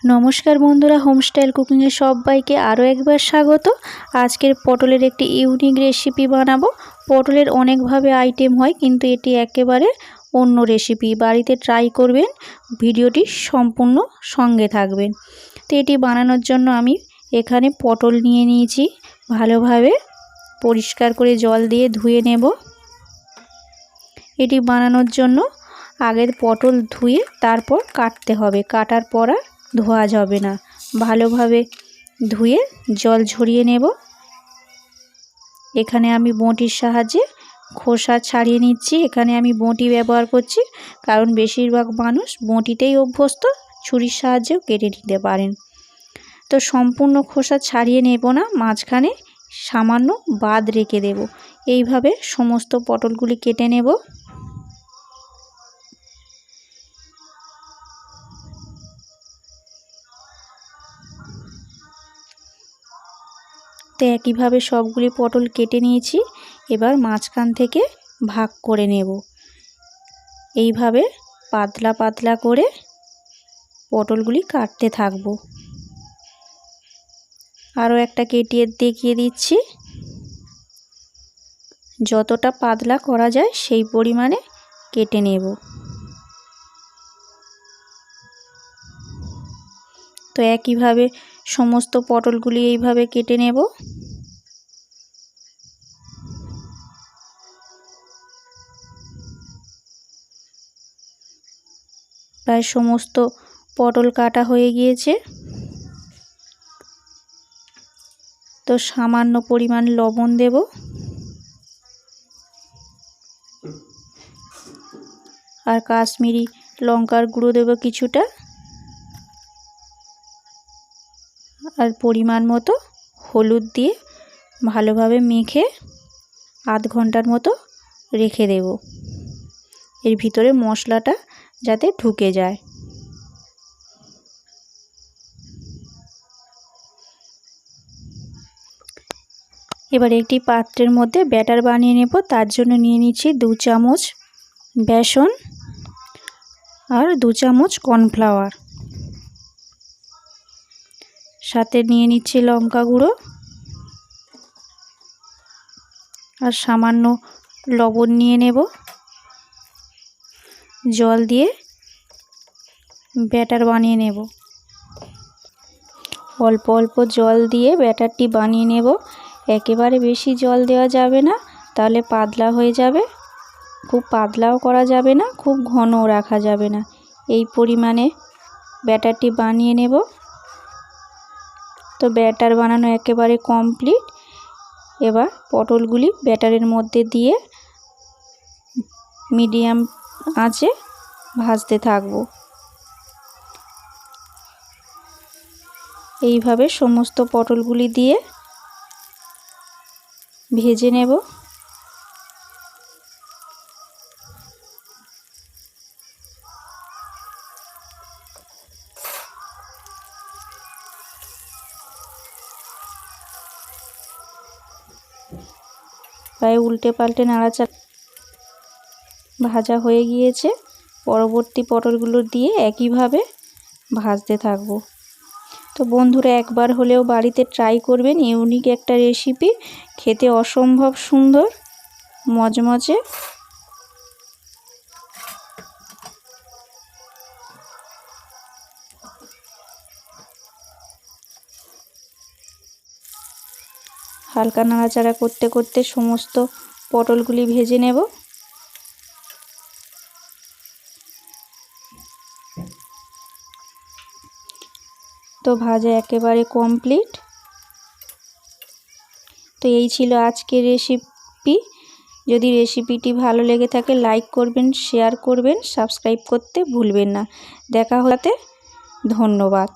नमस्कार बंधुरा होमस्टाइल कुकिंग सबाइके आरो एकबार स्वागत। आजकेर पटलेर एकटी इउनिक रेसिपि बानाबो। पटलेर अनेक भावे आइटेम हय किन्तु एटी एकेबारे अन्य रेसिपि। बाड़ीते ट्राई करबेन, भिडियोटी सम्पूर्ण संगे थाकबेन। तो एटी बानानोर जोन्नो आमी एखाने पटल निये नियेछि, भालोभावे परिष्कार करे जल दिये धुए नेब। एटी बानानोर जोन्नो आगे पटल धुए तारपर काटते हबे, काटार पर धोया जाबे ना, भालोभावे धुए जल झरिए नेब। एखाने आमी बंटिर साहाज्ये खोसा छाड़िए निচ্ছি। एखाने आमी बंटी व्यवहार करছি कारण बेशिरभाग मानुष बंटितेই अभ्यस्त, छुरिर साहाज्যেও केटे निते पारेन। तो सम्पूर्ण खोसा छाड़िए नेब ना, माझखाने सामान्य बाद रेखे देब। এইভাবে समस्त पटलगुली केटे नेब। तो একই ভাবে সবগুলি পটল কেটে নিয়েছি। এবার মাঝখান থেকে ভাগ করে নেব। এইভাবে পাতলা পাতলা করে পটলগুলি কাটতে থাকব। আরও একটা কেটে দেখিয়ে দিচ্ছি। যতটা পাতলা করা যায় সেই পরিমাণে কেটে নেব। তো একই ভাবে সমস্ত পটলগুলি এইভাবে কেটে নেব। প্রায় সমস্ত পটল কাটা হয়ে গিয়েছে। তো সামান্য পরিমাণ লবণ দেব। আর কাশ্মীরি লঙ্কার গুঁড়ো দেব কিছুটা। আর পরিমাণ মতো হলুদ দিয়ে ভালোভাবে মেখে আধ ঘন্টার মতো রেখে দেব, এর ভিতরে মশলাটা যাতে ঢুকে যায়। এবার একটি পাত্রের মধ্যে ব্যাটার বানিয়ে নেব। তার জন্য নিয়ে নিচ্ছি 2 চামচ বেসন আর 2 চামচ কর্নফ্লাওয়ার, সাথে নিয়ে নিচ্ছি লঙ্কা গুঁড়ো আর সামান্য লবণ নিয়ে নেব। জল দিয়ে ব্যাটার বানিয়ে নেব। অল্প অল্প জল দিয়ে ব্যাটারটি বানিয়ে নেব। একেবারে বেশি জল দেওয়া যাবে না, তাহলে পাতলা হয়ে যাবে। খুব পাতলাও করা যাবে না, খুব ঘনও রাখা যাবে না। এই পরিমাণে ব্যাটারটি বানিয়ে নেব। তো ব্যাটার বানানো একেবারে কমপ্লিট। এবার পটলগুলি ব্যাটারের মধ্যে দিয়ে মিডিয়াম আঁচে ভাজতে থাকব। এইভাবে সমস্ত পটলগুলি দিয়ে ভেজে নেব। প্রায় উল্টে পাল্টে নাড়াচাড়া ভাজা হয়ে গিয়েছে। পরবর্তী পটলগুলো দিয়ে একইভাবে ভাজতে থাকব। তো বন্ধুরা একবার হলেও বাড়িতে ট্রাই করবেন, ইউনিক একটা রেসিপি, খেতে অসম্ভব সুন্দর মজমজে। হালকা নাড়াচাড়া করতে করতে সমস্ত পটলগুলি ভেজে নেব। তো ভাজা একেবারে কমপ্লিট। তো এই ছিল আজকের রেসিপি। যদি রেসিপিটি ভালো লেগে থাকে লাইক করবেন, শেয়ার করবেন, সাবস্ক্রাইব করতে ভুলবেন না। দেখা হতে ধন্যবাদ।